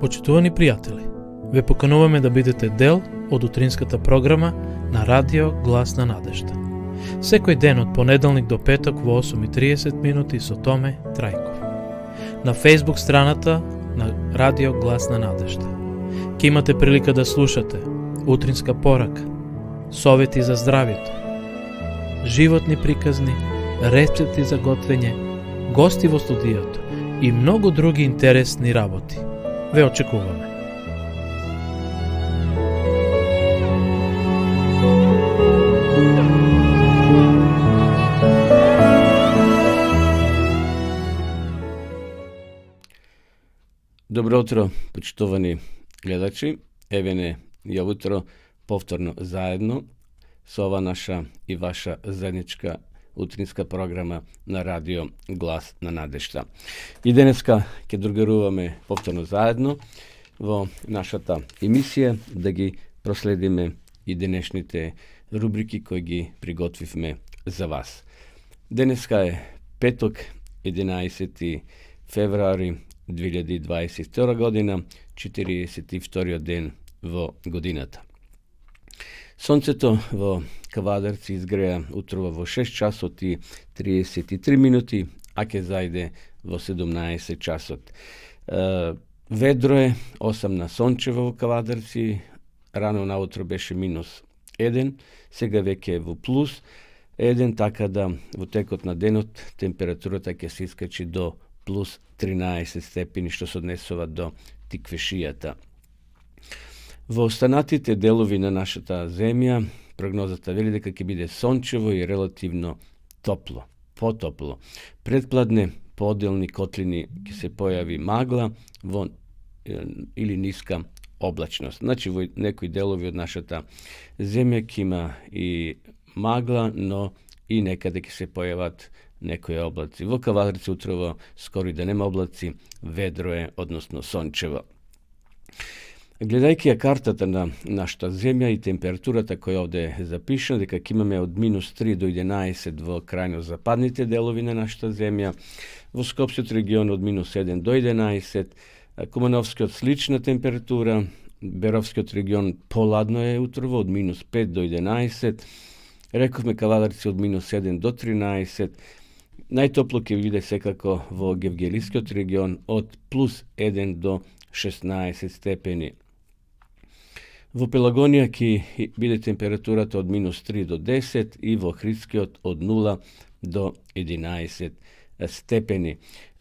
Почитувани пријатели, ве покануваме да бидете дел од утринската програма на Радио Глас на надежда. Секој ден од понеделник до петок во 8:30 минути со Томе Трајков. На Facebook страната на Радио Глас на надежда. Ке имате прилика да слушате утринска порака, совети за здравјето, животни приказни, рецепти за готвење, гости во студиото и многу други интересни работи. Ве очекуваме. Добро утро, почитувани гледачи. Еве не ја утро повторно заедно со ова наша и ваша заедничка утринска програма на Радио Глас на надежда. И денеска ќе другаруваме повторно заедно во нашата емисија да ги проследиме и денешните рубрики кои ги приготвивме за вас. Денеска е петок, 11 февруари 2022 година, 42 ден во годината. Сонцето во Кавадарци изгреа утрова во 6 часот и 33 минути, а ќе зајде во 17 часот. Ведро е, 8 на сончево во Кавадарци, рано наутро беше -1, сега веќе е во +1, така да во текот на денот температурата ќе се искачи до +13 степени, што се однесува до тиквешијата. Во останатите делови на нашата земја, прогнозата вели дека ќе биде сончево и релативно топло, потопло. Предпладне поделни котлини ќе се појави магла или ниска облачност. Значи во некои делови од нашата земја ќе има и магла, но и некаде ќе се појават некои облаци. Во Кавадарци утрово скоро и да нема облаци, ведро е, односно сончево. Гледајќи ја картата на нашата земја и температурата која овде е запишана, дека ќе имаме од -3 до 11 во крајно западните делови на нашата земја, во Скопскиот регион од -1 до 11, Кумановскиот слична температура, Беровскиот регион поладно е утрово од -5 до 11, рековме Кавадарци од -1 до 13, најтопло ќе биде секако во Гевгелискиот регион од +1 до 16 степени. Во Пелагонија ќе биде температурата од -3 до 10 и во Охридскиот од 0 до 11 степени.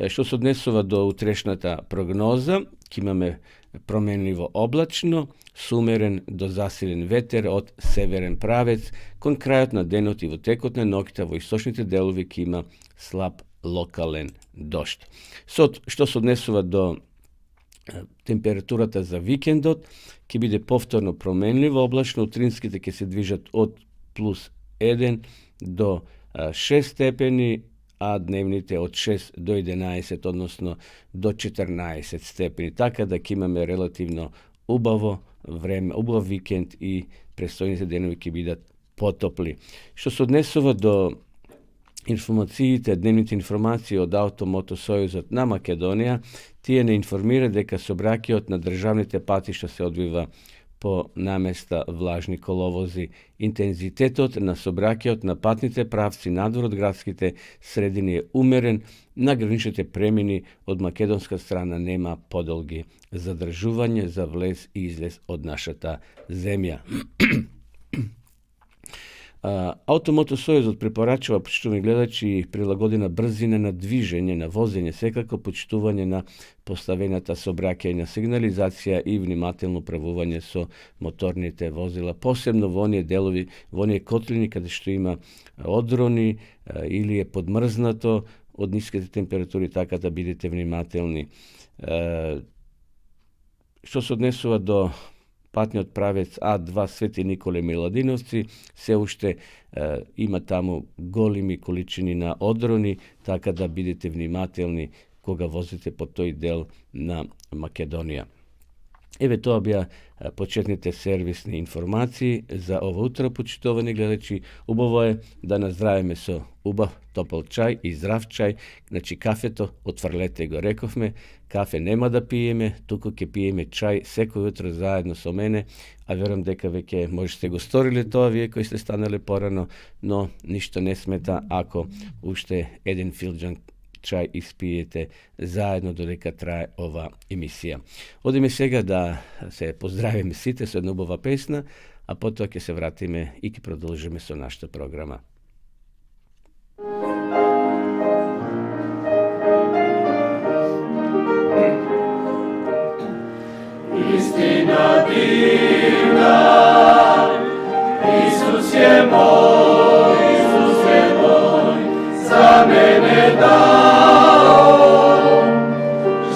Што се однесува до утрешната прогноза, ќе имаме променливо облачно, сумерен до засилен ветер од северен правец, кон крајот на денот и во текот на ноќта во источните делови ќе има слаб локален дожд. Што се однесува до температурата за викендот, ќе биде повторно променливо облачно, утринските ќе се движат од +1 до 6 степени, а дневните од 6 до 11, односно до 14 степени. Така да ќе имаме релативно убаво време, убав викенд и престојните денови ќе бидат потопли. Што се однесува до информациите, дневните информации од Автомотосојузот на Македонија, тие не информира дека сообраќајот на државните патишта се одвива по наместа влажни коловози. Интензитетот на сообраќајот на патните правци надвор од градските средини е умерен, на граничните премини од македонска страна нема подолги задржување за влез и излез од нашата земја. Автомотосојузот препорачува, почитувани гледачи, прилагодена брзина на движење, на возење, секако почитување на поставената сообраќајна сигнализација и внимателно управување со моторните возила, посебно во оние делови, во оние котлини каде што има одрони или е подмрзнато од ниските температури, така да бидете внимателни. Што се однесува до патниот правец А2 Свети Николе Миладиновци, се уште има таму големи количини на одрони, така да бидете внимателни кога возите по тој дел на Македонија. Еве тоа беа почетните сервисни информации за ова утро, почитувани гледачи. Убаво е да наздравиме со убав топол чај и здрав чај. Значи кафето отфрлете го, рековме, кафе нема да пиеме, туку ќе пиеме чај секој утро заедно со мене, а верувам дека веќе можете го сториле тоа вие кои сте станале порано, но ништо не смета ако уште еден филџан чај испиете заедно додека трае ова емисија. Одиме сега да се поздравиме сите со една убава песна, а потоа ќе се вратиме и ќе продолжиме со нашата програма. Истина дивна, Исус е мој, за мене дал.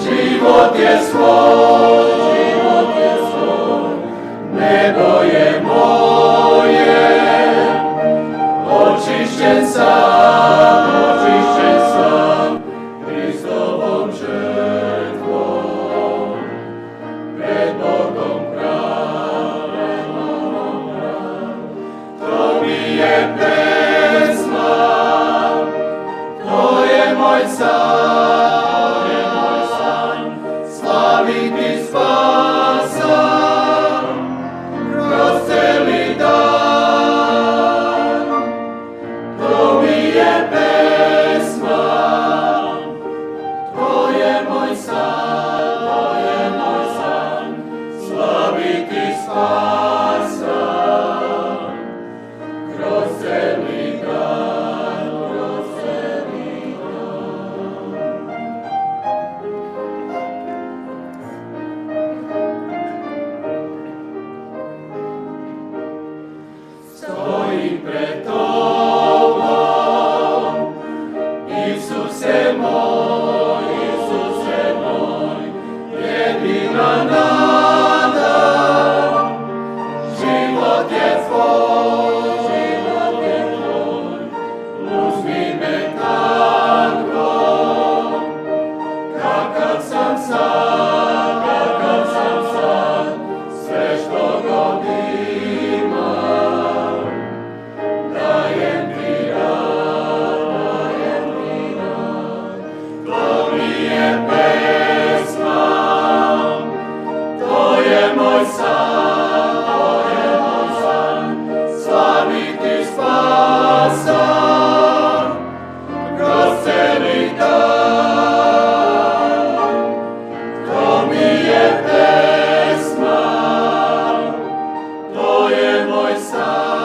Живот е свой, небо е моје, очищен сам, Христовом жртвом, пред Богом прав. То ми е песма, то е мој сан, славити спаса kroz celi dan. To mi je pesma, to je moj san, slaviti spasa kroz celi dan, Stojim pred tobom, Isuse moj, jedina nada. Život je tvoj, uzmi me tako, kakav sam sad, sve što god imam, dajem ti rad. To mi je pesma, to je moj san, slaviti spasa kroz celi dan. To mi je pesma, to je moj san,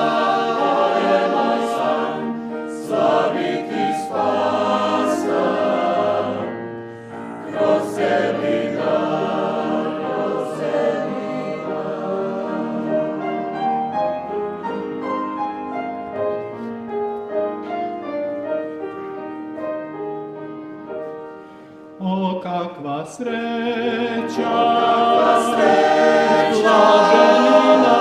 slaviti spasa kroz celi dan, O, kakva sreća, blaženina,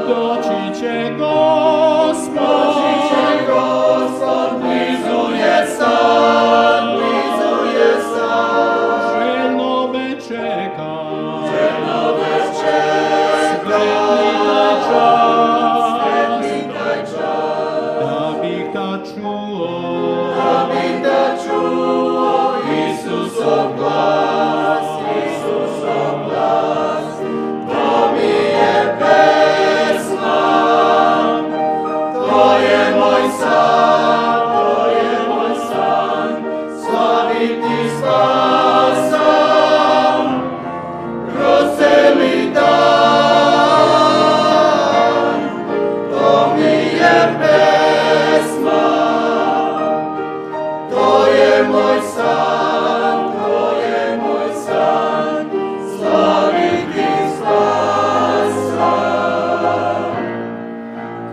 doći će Gospod, blizu je sad, željno već čeka, svetli taj čas, da bih da čuo Isusov glas. To mi je pesma, to je moj san, slaviti spasa kroz celi dan. To mi je pesma, to je moj san, slaviti spasa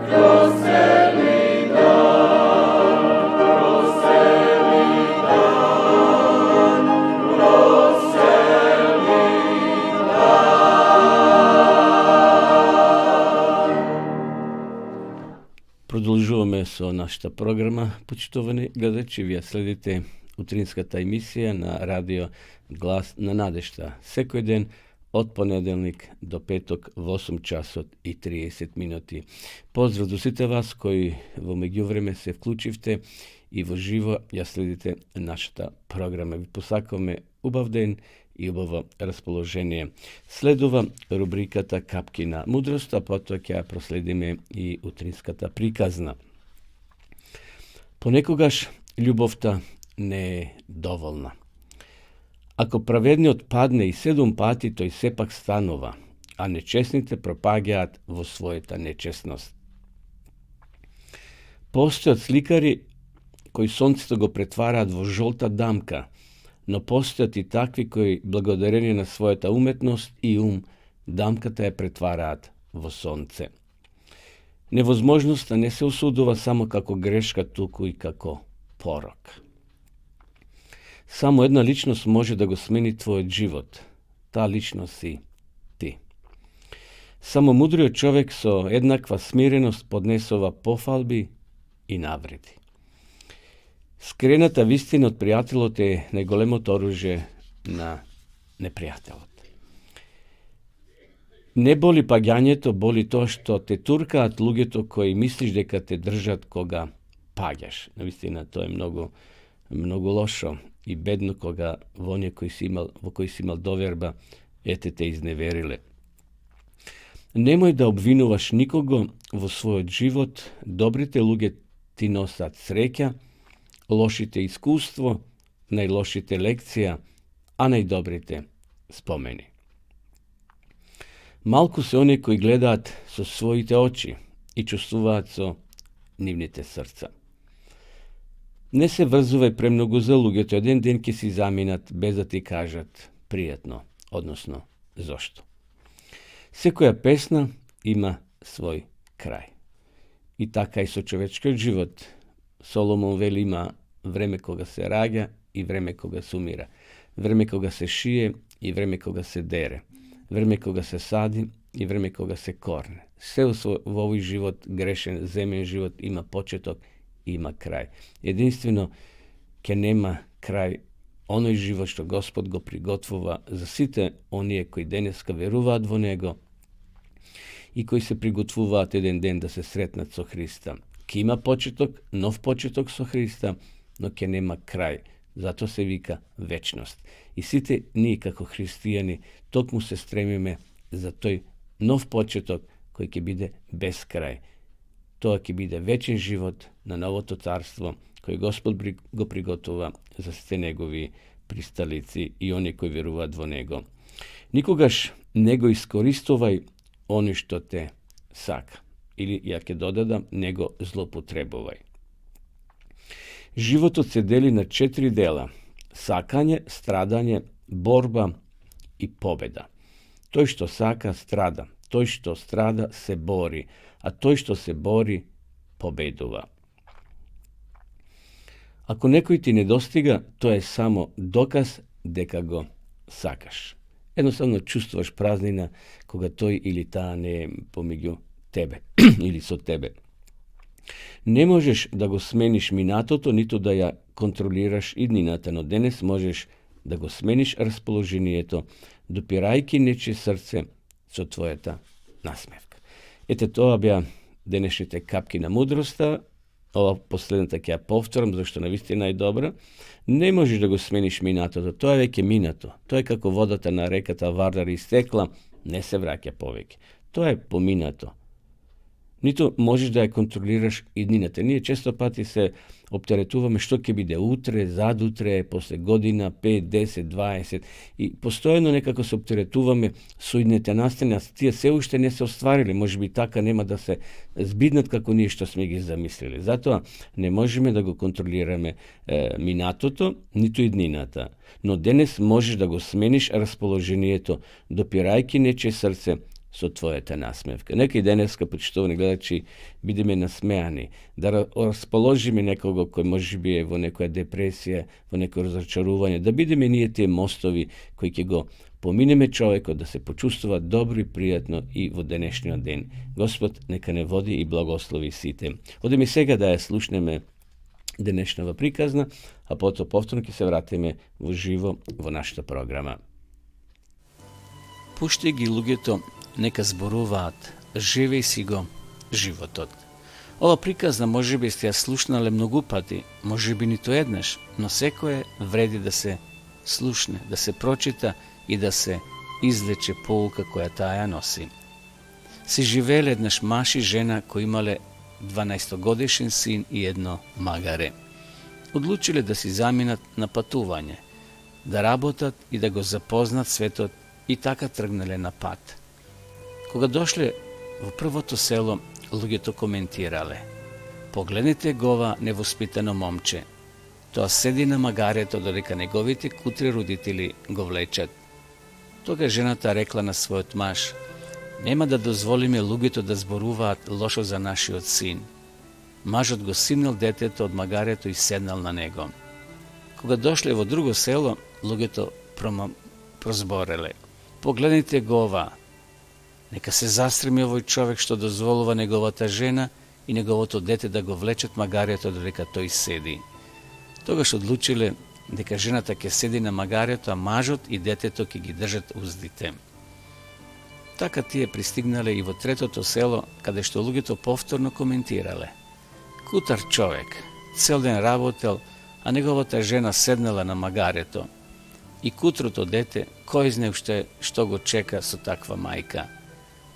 kroz celi dan, kroz celi dan, kroz celi dan. Продолжуваме со нашата програма, почитувани гледачи. Вие следите утринската емисија на радио Глас на надежта. Секој ден од понеделник до петок во 8 часот и 30 минути. Поздрав до сите вас кои во меѓувреме се вклучивте и во живо ја следите нашата програма. Ви посакуваме убав ден и убаво расположение. Следува рубриката Капки на мудрост, а потоа ќе ја проследиме и утринската приказна. Понекогаш љубовта не е доволна. Ако праведниот падне и 7 пати, тој сепак станува, а нечесните пропаѓаат во својата нечесност. Постојат сликари кои сонцето го претвараат во жолта дамка, но постојат и такви кои, благодарение на својата уметност и ум, дамката ја претвараат во сонце. Невозможноста не се осудува само како грешка, туку и како порок. Само една личност може да го смени твојот живот. Таа личност си ти. Само мудриот човек со еднаква смиреност поднесува пофалби и навреди. Скрената вистина од пријателот е најголемото оружје на непријателот. Не боли паѓањето, боли тоа што те туркаат луѓето кои мислиш дека те држат кога паѓаш. Навистина, тоа е многу лошо и бедно кога во кој си имал доверба, те изневериле. Немој да обвинуваш никого во својот живот. Добрите луѓе ти носат среќа, лошите искуство, најлошите лекција, а најдобрите спомени. Малку се оние кои гледаат со своите очи и чувствуваат со нивните срца. Не се врзувај премногу за луѓето, еден ден ќе си заминат без да ти кажат пријатно, односно зошто. Секоја песна има свој крај. И така и со човечкиот живот. Соломон вели има време кога се раѓа и време кога се умира. Време кога се шие и време кога се дере. Време кога се сади и време кога се корне. Се во овој живот, грешен, земен живот, има почеток и има крај. Единствено, ќе нема крај оној живот што Господ го приготвува за сите оние кои денеска веруваат во Него и кои се приготвуваат еден ден да се сретнат со Христа. Ке има почеток, нов почеток со Христа, но ќе нема крај. Зато се вика вечност. И сите ние како христијани токму се стремиме за тој нов почеток кој ќе биде без крај. Тоа ќе биде вечен живот на новото царство кој Господ го приготова за сите негови присталици и они кои веруваат во Него. Никогаш не го искористувај оној што те сака. Или, ја ќе додадам, не го злоупотребувај. Животот се дели на 4 дела: сакање, страдање, борба и победа. Тој што сака, страда. Тој што страда, се бори. А тој што се бори, победува. Ако некој ти не достига, тоа е само доказ дека го сакаш. Едноставно чувствуваш празнина кога тој или таа не е помеѓу тебе или со тебе. Не можеш да го смениш минатото, ниту да ја контролираш иднината, но денес можеш да го смениш расположението, допирајќи нечие срце со твојата насмевка. Ете, тоа беа денешните капки на мудроста. Ова последната ќе ја повторам, зашто навистина е добра. Не можеш да го смениш минатото, тоа е веќе минато. Тоа е како водата на реката Вардар истекла, не се враќа повеќе. Тоа е поминато. Ниту можеш да ја контролираш иднината. Ние често пати се оптеретуваме што ќе биде утре, задутре, после година, 5, 10, 20 и постојано некако се оптеретуваме со идните настани, а тие се уште не се оствариле. Може би така нема да се збиднат како ние што сме ги замислили. Затоа не можеме да го контролираме минатото, ниту иднината. Но денес можеш да го смениш расположението, допирајќи нечие срце со твојата насмевка. Некој денеска, почитувани гледачи, бидеме насмеани, да расположиме некого кој може би е во некоја депресија, во некој разочарување, да бидеме ние тие мостови кои ќе го поминеме човекот да се почувствува добро и пријатно и во денешниот ден. Господ нека не води и благослови сите. Одеме сега да ја слушнеме денешнава приказна, а потоа повторно ќе се вратиме во живо во нашата програма. Пушти ги луѓето нека зборуваат, живеј си го животот. Ова приказна можеби сте ја слушнале многу пати, можеби ниту еднаш, но секое вреди да се слушне, да се прочита и да се извлече поука која таа ја носи. Се живееле еднаш маж и жена кои имале 12-годишен син и едно магаре. Одлучиле да си заминат на патување, да работат и да го запознат светот и така тргнале на пат. Кога дошле во првото село, луѓето коментирале: погледнете го ова невоспитано момче. Тоа седи на магарето додека неговите кутри родители го влечат. Тога жената рекла на својот маж: нема да дозволиме луѓето да зборуваат лошо за нашиот син. Мажот го симнал детето од магарето и седнал на него. Кога дошле во друго село, луѓето прозбореле: погледнете го ова. Нека се застреми овој човек што дозволува неговата жена и неговото дете да го влечат магарето додека тој седи. Тогаш одлучиле дека жената ќе седи на магарето, а мажот и детето ќе ги држат уздите. Така тие пристигнале и во третото село, каде што луѓето повторно коментирале: кутар човек, цел ден работел, а неговата жена седнала на магарето. И кутрото дете, кој знае уште што го чека со таква мајка.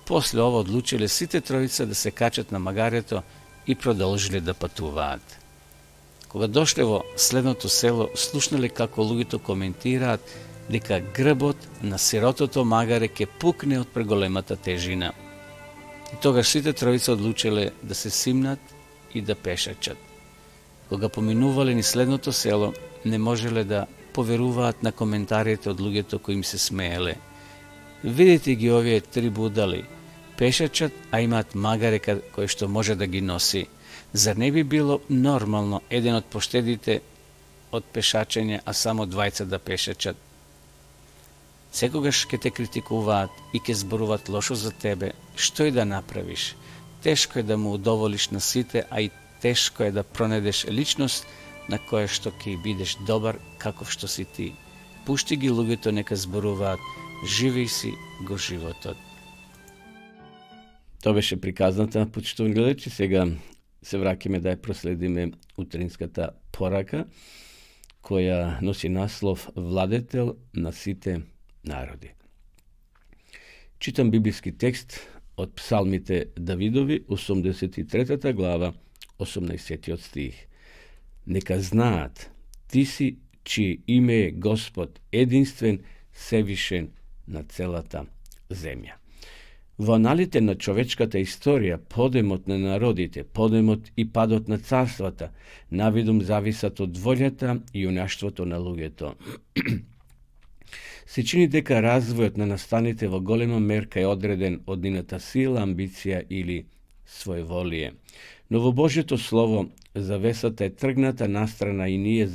После ова одлучиле сите тројца да се качат на магарето и продолжиле да патуваат. Кога дошле во следното село, слушнале како луѓето коментираат дека грбот на сиротото магаре ќе пукне од преголемата тежина. И тогаш сите тројца одлучиле да се симнат и да пешачат. Кога поминувале ни следното село, не можеле да поверуваат на коментарите од луѓето кои им се смееле. Видите ги овие три будали, пешачат, а имаат магаре кој што може да ги носи. Зар не би било нормално еден од поштедите од пешачење, а само двајца да пешачат? Секогаш ќе те критикуваат и ќе зборуваат лошо за тебе, што и да направиш. Тешко е да му удоволиш на сите, а и тешко е да пронедеш личност на која што ќе бидеш добар каков што си ти. Пушти ги луѓето нека зборуваат, живеј си го животот. Тоа беше приказната, почитувани гледачи. Сега се враќаме да ја проследиме утринската порака, која носи наслов Владетел на сите народи. Читам библиски текст од Псалмите Давидови, 83 глава, 18 стих. Нека знаат, ти си чие име е Господ, единствен, севишен на целата земја. Во аналите на човечката историја, подемот на народите, подемот и падот на царствата, навидум зависат од волјата и јунаштвото на луѓето. Се чини дека развојот на настаните во голема мерка е одреден од нивната сила, амбиција или своеволие. Но во Божјето Слово завесата е тргната настрана и ние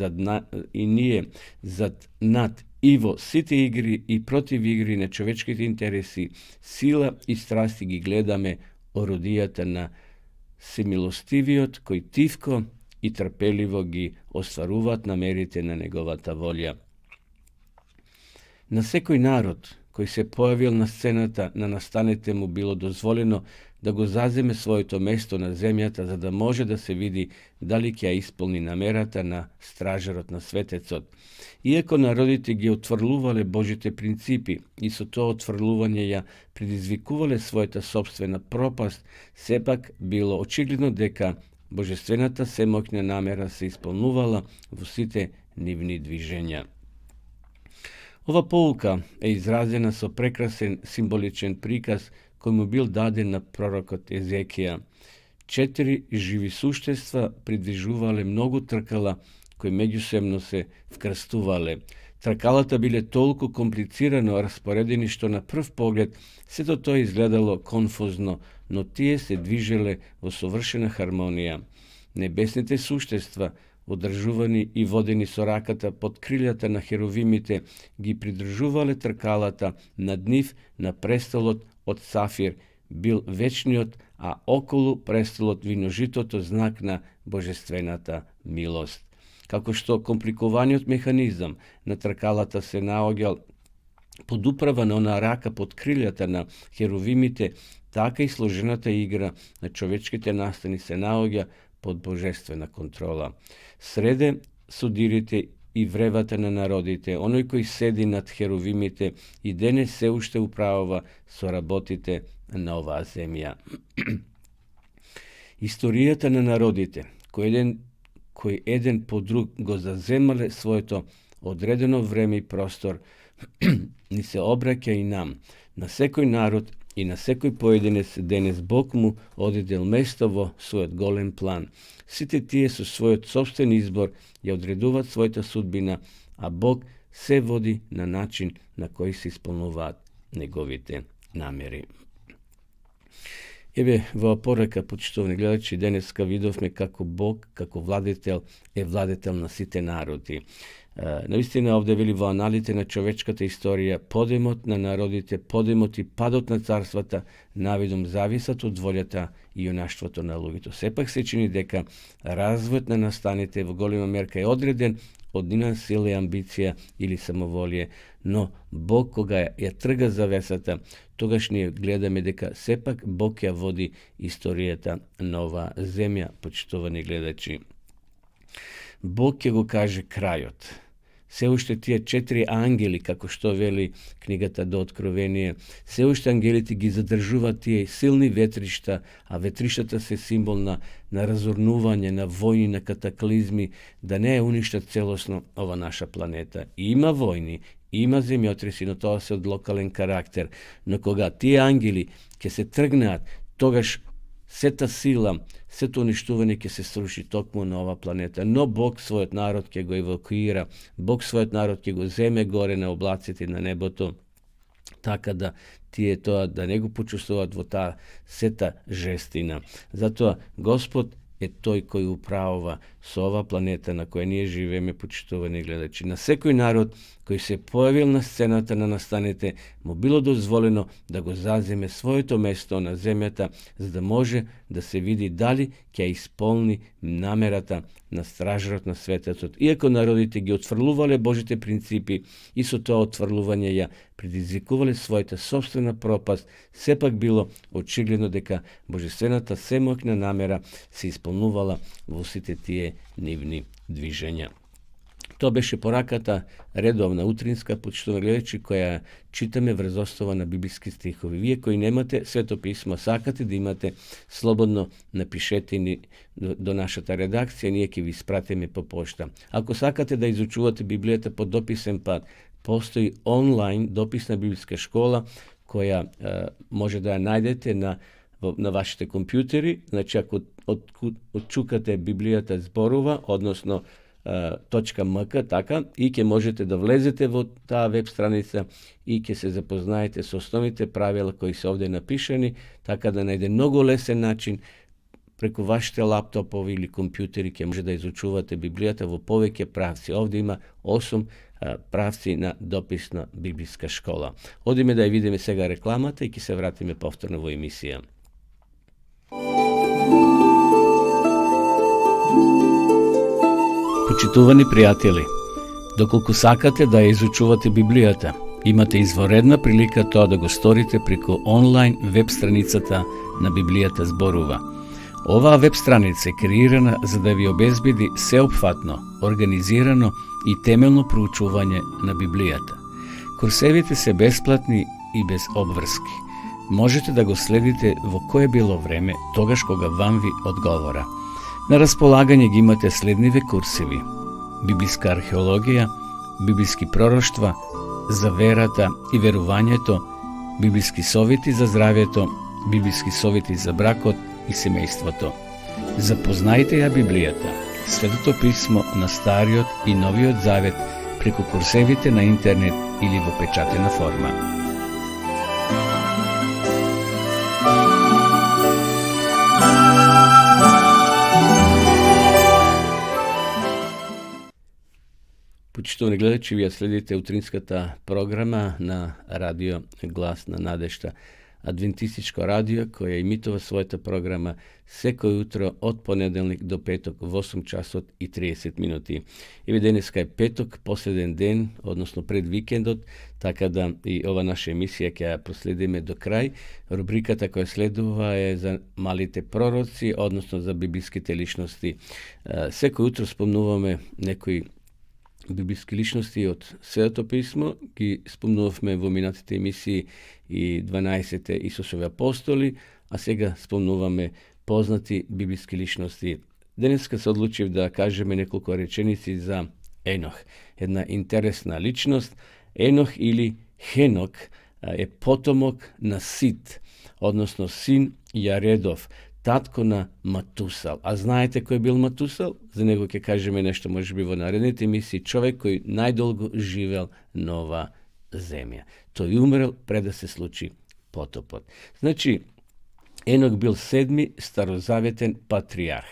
зад над и во сите игри и против игри на човечките интереси, сила и страсти ги гледаме орудијата на семилостивиот кој тивко и трпеливо ги остваруваат намерите на неговата волја. На секој народ кој се појавил на сцената на настаните му било дозволено да го заземе своето место на земјата за да може да се види дали ќе ја исполни намерата на стражарот на светецот. Иако народите ги отфрлувале Божите принципи и со тоа отфрлување ја предизвикувале својата собствена пропаст, сепак било очигледно дека божествената семоќна намера се исполнувала во сите нивни движења. Ова поука е изразена со прекрасен символичен приказ кој му бил даден на пророкот Езекија. 4 живи суштества придвижувале многу тркала кои меѓусебно се вкрстувале. Тркалата биле толку комплицирано распоредени што на прв поглед сето тоа изгледало конфузно, но тие се движеле во совршена хармонија. Небесните суштества, одржувани и водени со раката под крилјата на херовимите, ги придржувале тркалата над нив на престолот од сафир, бил вечниот а околу престолот виножитото знак на божествената милост. Како што компликуваниот механизам на тркалата се наоѓа под управа на она рака под крилјата на херовимите, така и сложената игра на човечките настани се наоѓа под божествена контрола. Среде судирите и вревата на народите, оној кој седи над херовимите и денес се уште управува со работите на оваа земја. Историјата на народите, кој еден по друг го заземале своето одредено време и простор, ни се обраќа и нам, на секој народ и на секој поединец денес Бог му одредил место во својот голем план. Сите тие со својот собствен избор ја одредуваат својата судбина, а Бог се води на начин на кој се исполнуваат неговите намери. Еве, во порака, почитувани гледачи, денеска видовме како Бог, како владетел, е владетел на сите народи. Наистина, овде вели во аналите на човечката историја, подемот на народите, подемот и падот на царствата, навидом зависат од волјата и јунаштвото на луѓето. Сепак се чини дека развојот на настаните во голема мерка е одреден од нина сила и амбиција или самоволие, но Бог кога ја трга завесата, тогаш ние гледаме дека сепак Бог ја води историјата на оваа земја, почитувани гледачи. Бог ќе го каже крајот. Се уште тие 4 ангели, како што вели книгата до Откровение, се уште ангелите ги задржуваат тие силни ветришта, а ветриштата се символ на разорнување, на војни, на катаклизми, да не е уништат целосно ова наша планета. И има војни, има земјотреси, но тоа се од локален карактер. Но кога тие ангели ќе се тргнеат, тогаш сета сила, сето уништување ќе се сруши токму на ова планета. Но Бог својот народ ќе го евакуира, Бог својот народ ќе го земе горе на облаците на небото, така да тие тоа да не го почувствуваат во таа сета жестина. Затоа Господ е тој кој управува со ова планета на која ние живееме, почитувани гледачи. На секој народ кој се појавил на сцената на настаните, му било дозволено да го заземе своето место на земјата, за да може да се види дали ќе исполни намерата на стражарот на светотот. Иако народите ги отфрлувале Божите принципи и со тоа отфрлување ја предизвикувале својата собствена пропаст, сепак било очигледно дека божествената семоќна намера се исполнувала во сите тие нивни движења. Тоа беше пораката редовна утринска, почитувани гледачи, која читаме врз основа на библиски стихови. Вие кои немате Свето писмо, сакате да имате, слободно напишете ни до нашата редакција, ние ќе ви испратиме по пошта. Ако сакате да изучувате Библијата по дописен пат, постои онлайн дописна библиска школа, која може да ја најдете на вашите компјутери. Значи, ако отчукате Библијата зборува, односно .mk, така, и ќе можете да влезете во таа веб страница и ќе се запознаете со основните правила кои се овде напишани, така да на еден многу лесен начин преку вашите лаптопови или компјутери ќе може да изучувате Библијата во повеќе правци. Овде има 8 правци на дописна библиска школа. Одиме да ја видиме сега рекламата и ќе се вратиме повторно во емисија. Почитувани пријатели, доколку сакате да ја изучувате Библијата, имате изворедна прилика тоа да го сторите преку онлайн веб страницата на Библијата зборува. Оваа веб страница е креирана за да ви обезбеди сеопфатно, организирано и темелно проучување на Библијата. Курсевите се бесплатни и без обврски. Можете да го следите во кое било време, тогаш кога вам ви одговора. На располагање ги имате следниве курсеви: библиска археологија, библиски пророштва, за верата и верувањето, библиски совети за здравјето, библиски совети за бракот и семејството. Запознајте ја Библијата, Светото писмо на Стариот и Новиот Завет преку курсевите на интернет или во печатена форма. Почитувани гледачи, вие следите утринската програма на радио Глас на надежта. adventističko radio koje imituje своята програма секој утро од понеделник до петок во 8 часот и 30 минути. Еве денеска е петок, последен ден, односно пред викендот, така да и ова наша емисија ќе ја проследиме до крај. Рубриката која следува е за малите пророци, односно за библиските личности. Секој утро спомнуваме некои библиски личности од Светото писмо, ги спомнувавме во минатите емисии и 12 Исусови апостоли, а сега спомнуваме познати библиски личности. Денеска се одлучив да кажеме неколку реченици за Енох. Една интересна личност. Енох или Хенок е потомок на Сит, односно син Јаредов, татко на Матусал. А знаете кој бил Матусал? За него ќе кажеме нешто можеби во наредните емисии. Човек кој најдолго живел на ова земја. Тој умрел пред да се случи потопот. Значи, Енок бил 7 старозаветен патриарх.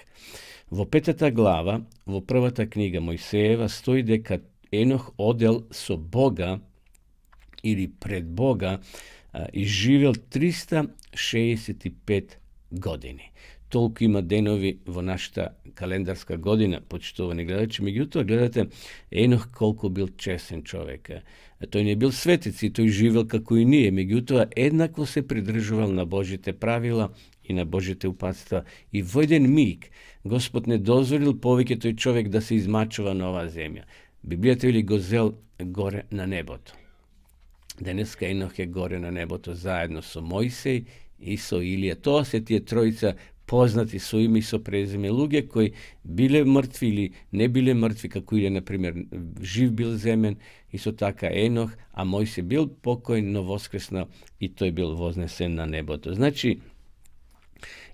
Во 5 глава, во првата книга Мојсеева, стои дека Енох одел со Бога или пред Бога и живел 365 години. Толку има денови во нашата календарска година, почитувани гледачи. Меѓутоа, гледате, Енох колку бил честен човек. Тој не бил светец и тој живел како и ние, меѓутоа еднакво се придржувал на Божите правила и на Божите упатства. И во еден миг Господ не дозволил повеќе тој човек да се измачува на оваа земја. Библијата вели го зел горе на небото. Денеска Енох е горе на небото заедно со Мојсей и со Илија. Тоа се тие тројца познати со име и со презиме луѓе кои биле мртви или не биле мртви, како Илија, например, жив бил земен, и со така Енох, а Мојсей бил покојн, но воскреснал и тој бил вознесен на небото. Значи,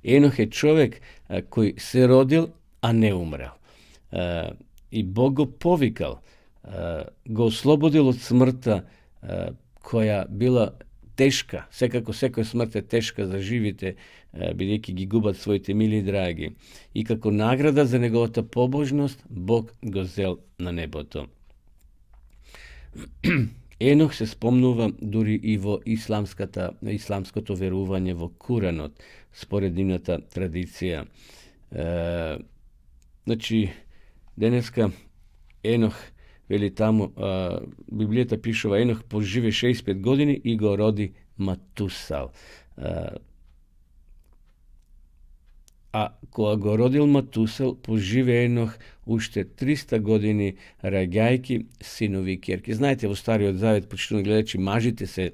Енох е човек кој се родил, а не умрел. И Бог го повикал, го ослободил од смртта која била тешка. Секако секоја смрт е тешка за живите, бидејќи ги губат своите мили и драги. И како награда за неговата побожност, Бог го зел на небото. Енох се спомнува дури и во исламското верување во Куранот, според нивната традиција. Значи, денеска Енох, вели таму, Библијата пишува, Енох поживе 65 години и го роди Матусал. А кога го родил Матусал, поживе Енох уште 300 години, раѓајки синови и ќерки. Знаете, во Стариот Завет, почитувани гледачи, мажите се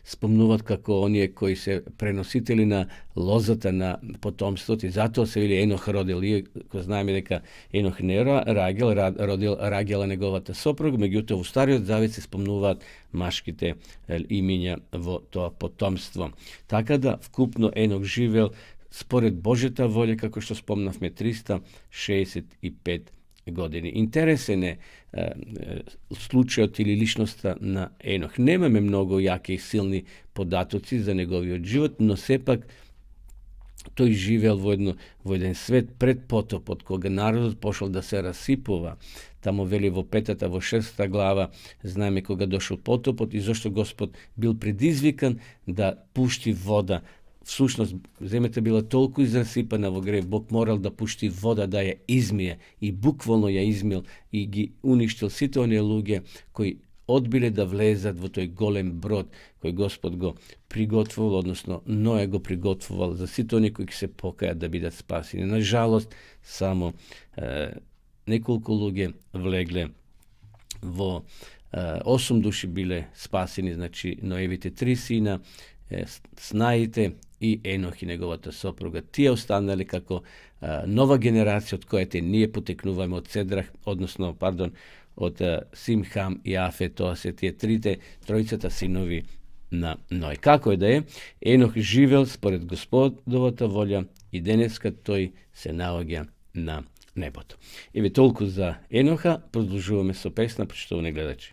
спомнуват како оние кои се преносители на лозата на потомството, и затоа се вели Енох родил. Иако знаеме дека Енох не раѓал, родил Раѓела неговата сопруга, меѓутоа во Стариот Завет се спомнуваат машките имиња во тоа потомство. Така да вкупно Енох живел според Божјата волја, како што спомнавме, 365 години. Интересен е случајот или личноста на Енох. Немаме многу јаки и силни податоци за неговиот живот, но сепак тој живеел во еден свет пред потопот, кога народот пошол да се расипува. Тамо вели во 5-та, во 6-та глава, знаеме кога дошол потопот и зашто Господ бил предизвикан да пушти вода. Всушност, земјата била толку израсипана во грев, Бог морал да пушти вода да ја измие, и буквално ја измил и ги уништил сите оние луѓе кои одбиле да влезат во тој голем брод кој Господ го приготвувал, односно Ној го приготвувал за сите оние кои ќе се покајат да бидат спасени. На жалост, само неколку луѓе влегле во 8 души биле спасени, значи Ноевите 3 сина, Снаите и Енох и неговата сопруга. Тие останале како нова генерација од која ние потекнуваме од Седрах, од Симхам и Афет. Тоа се тие тројцата синови на Ној. Како е да е, Енох живел според Господовата волја и денеска тој се наоѓа на небото. Еве толку за Еноха, продолжуваме со песна, почитувани гледачи.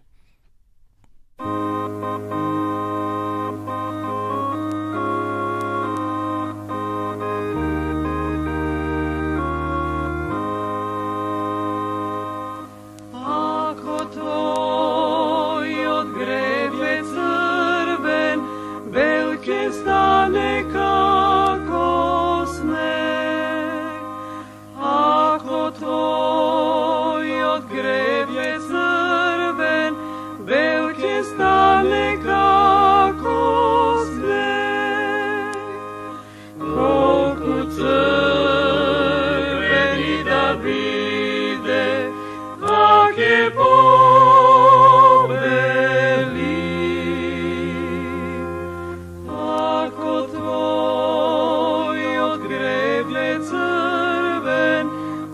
Велики да виде, как е побели. Ако твојот гребље црвен,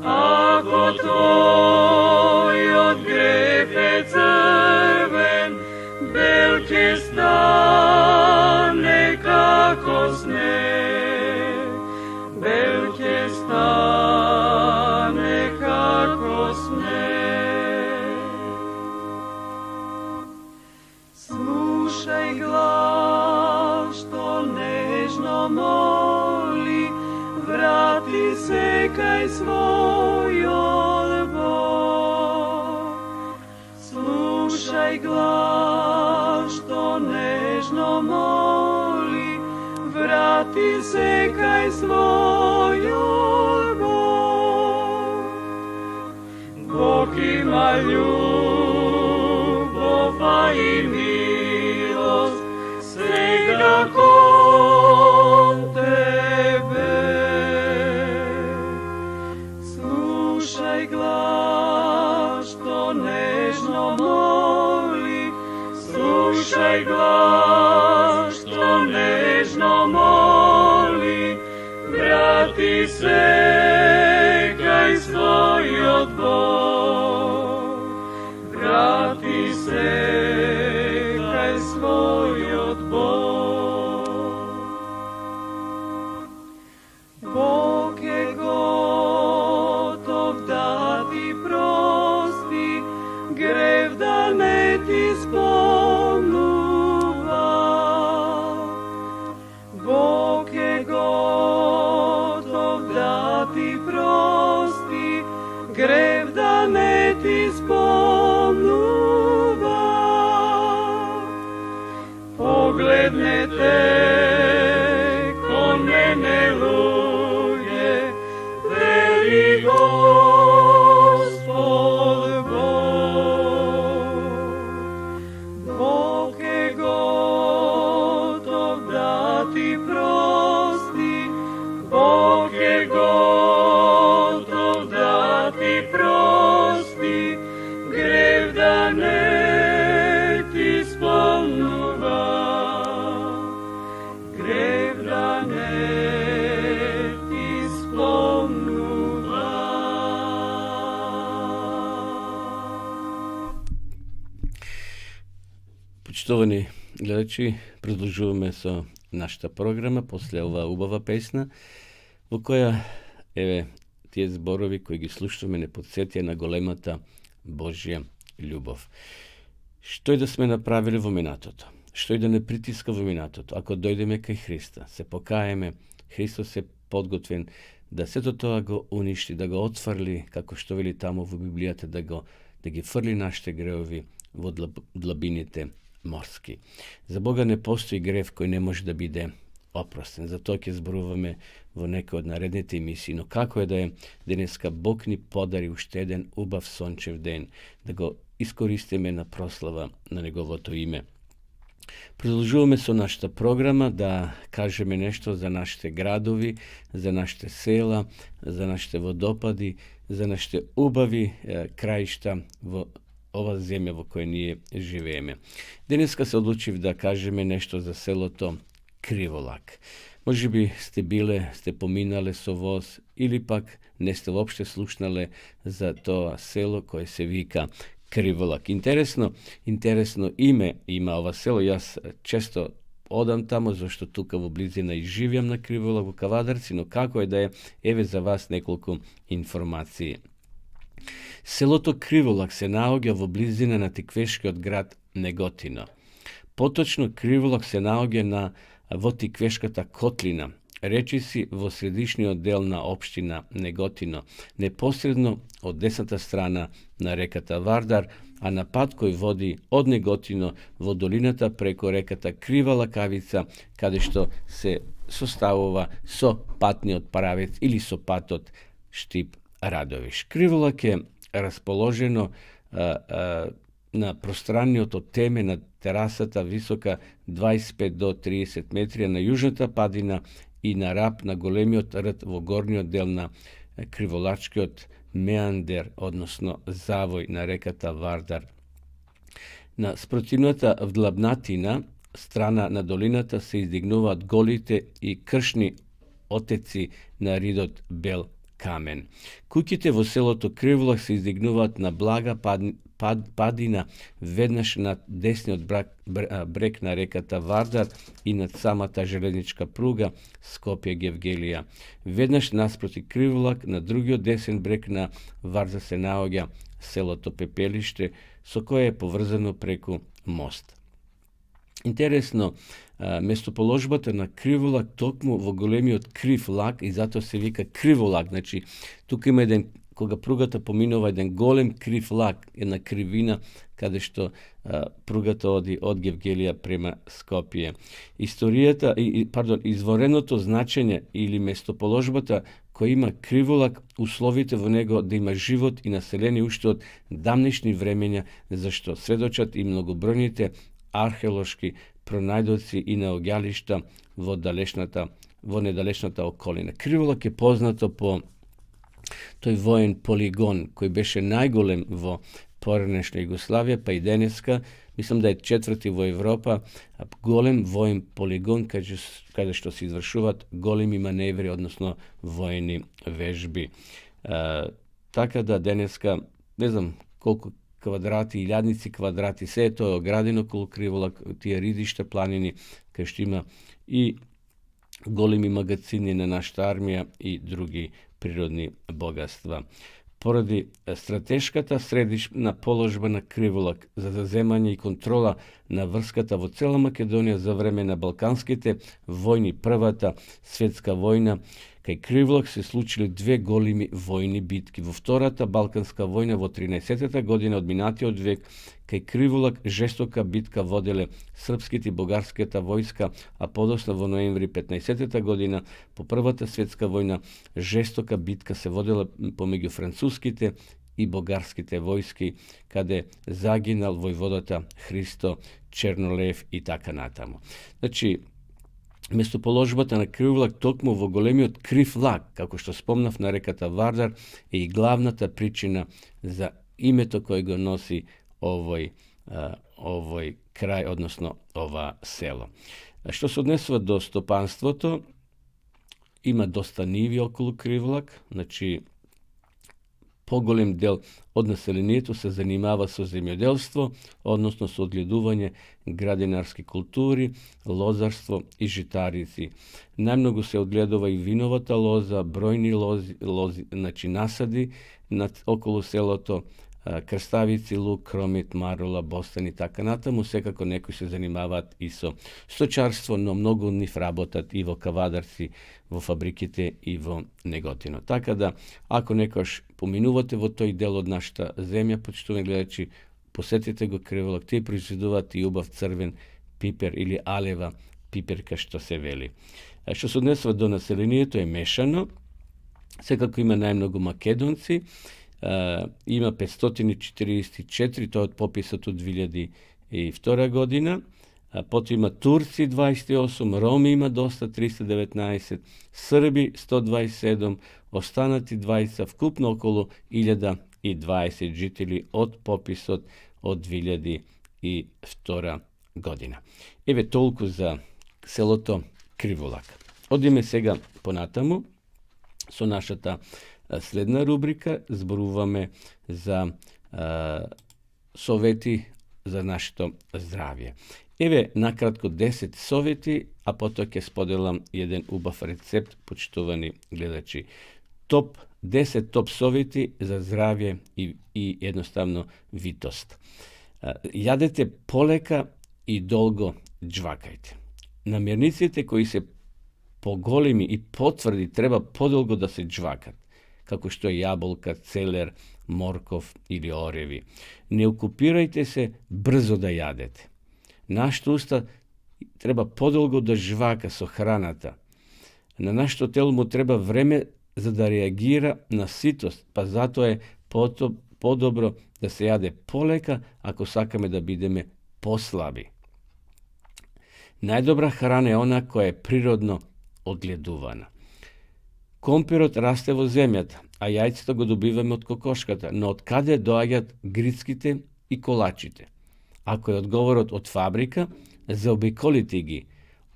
ако твојот греб е црвен, бел ќе стане како снег, бел ќе стане како снег. Слушај глас што нежно моли, врати се кај својот Бог. Слушај глас што нежно моли, врати се кај својот Бог. Бог има љубов, а и милост сега кон тебе. Слушај глас што нежно моли, слушај глас што нежно моли, врати се кај својот Бог, врати се кај својот Бог. Бог е готов да ти прости, грев да не ти спомнува. Бог е готов да ти прости, грев да не ти спомнува. Погледнете кон мене, луѓе, вели Господ Бог. Бог е готов да ти прости, Бог е готов да ти прости, грев да не ти спомнува, грев да не ти спомнува. Почитувани гледачи, продолжуваме со нашата програма после оваа убава песна, во која еве тие зборови кои ги слушаме не подсетија на големата Божја љубов. Што и да сме направили во минатото, што и да не притиска во минатото, ако дојдеме кај Христа, се покаеме, Христос е подготвен да сето тоа го уништи, да го отфрли, како што вели таму во Библијата, да ги фрли нашите греови во длабините морски. За Бога не постои грев кој не може да биде опростен. Затоа ќе зборуваме во некој од наредните емисии, но како е да е денеска Бог ни подари уште еден убав сончев ден, да го искористиме на прослава на Неговото име. Продолжуваме со нашата програма да кажеме нешто за нашите градови, за нашите села, за нашите водопади, за нашите убави краишта во ова земја во која ние живееме. Денеска се одлучив да кажеме нешто за селото Криволак. Може би сте поминале со воз или пак не сте воопште слушнале за тоа село кое се вика Криволак. Интересно име има ова село. Јас често одам тамо, зашто тука во близина и живеам на Криволак во Кавадарци, но како е да е, еве за вас неколку информации. Селото Криволак се наоѓа во близина на тиквешкиот град Неготино. Поточно Криволак се наоѓа во тиквешката котлина, речиси во средишниот дел на општина Неготино, непосредно од десната страна на реката Вардар, а на пат кој води од Неготино во долината преко реката Крива Лакавица, каде што се составува со патниот правец или со патот Штип Радовиш. Криволак е расположено на пространниот од теме на терасата висока 25 до 30 метри на јужната падина и на рап на големиот рт во горниот дел на Криволачкиот меандер, односно завој на реката Вардар. На спротивната вдлабнатина страна на долината се издигнуваат голите и кршни отеци на ридот Бел Камен. Куќите во селото Криволак се издигнуваат на блага падина веднаш над десниот брег на реката Вардар и над самата железничка пруга Скопје-Гевгелија. Веднаш наспроти Криволак на другиот десен брег на Вардар се наоѓа селото Пепелиште, со кое е поврзано преку мост. Интересно, местоположбата на Криволак токму во големиот крив лак и затоа се вика Криволак. Значи, тука има еден, кога пругата поминува еден голем крив лак, една кривина каде што пругата оди од Гевгелија према Скопје. Извореното значење или местоположбата кој има Криволак, условите во него да има живот и населени уште од давнишни времења, зашто сведочат и многобројните археолошки пронајдоци и наоѓалишта во недалечната околина. Криволак е познато по тој воен полигон кој беше најголем во поранешна Југославија, па и денеска, мислам да е четврти во Европа, голем воен полигон каде што се извршуваат големи маневри, односно воени вежби. Така да денеска, не знам колку квадрати, илјадници квадрати, се е тоа оградено околу Криволак, тие ридишта, планини, кај што има и големи магацини на нашата армија и други природни богатства. Поради стратешката средишна положба на Криволак за заземање и контрола на врската во цела Македонија за време на Балканските војни, Првата светска војна, кај Криволак се случили две големи војни битки. Во Втората Балканска војна во 13-та година од минатиот век, кај Криволак жестока битка воделе српските и бугарската војска, а подоцна во ноември 15-та година по Првата светска војна жестока битка се водела помеѓу француските и бугарските војски, каде загинал војводата Христо Чернолев и така натаму. Значи, местоположбата на Криволак токму во големиот крив лак, како што спомнав на реката Вардар, е и главната причина за името кој го носи овој крај, односно ова село. Што се однесува до стопанството, има доста ниви околу Криволак, значи поголем дел од населението се занимава со земјоделство, односно со одгледување градинарски култури, лозарство и житарици. Најмногу се одгледува и виновата лоза, бројни лози, значи насади околу селото, крставици, лук, кромит, марула, бостан и така натаму. Секако некои се занимаваат и со сточарство, но многу од нив работат и во кавадарци, во фабриките и во Неготино. Така да, ако некош поминувате во тој дел од нашата земја, почитувани гледачи, посетите го Криволак, тие произведуваат и убав црвен пипер или алева пиперка што се вели. Што се однесува до населението е мешано, секако има најмногу македонци, има 544, тоа од пописот од 2002 година, потоа има турци 28, роми има доста 319, срби 127, останати 20, вкупно околу 1020 жители од пописот од 2002 година. Еве толку за селото Криволак. Одиме сега понатаму со нашата следна рубрика, зборуваме за совети за нашето здравје. Еве накратко 10 совети, а потоа ќе споделам еден убав рецепт, почитувани гледачи. 10 топ совети за здравје и едноставно витост. Јадете полека и долго џвакајте. Намирниците кои се поголеми и потврди треба подолго да се џвакат, како што е јаболка, целер, морков или ореви. Не окупирајте се брзо да јадете. Нашето уста треба подолго да жвака со храната. На нашето тело му треба време за да реагира на ситост, па затоа е подобро да се јаде полека ако сакаме да бидеме послаби. Најдобра храна е она која е природно одгледувана. Компирот расте во земјата, а јајцето го добиваме од кокошката, но од каде доаѓаат грицките и колачите? Ако е одговорот од фабрика, заобиколите ги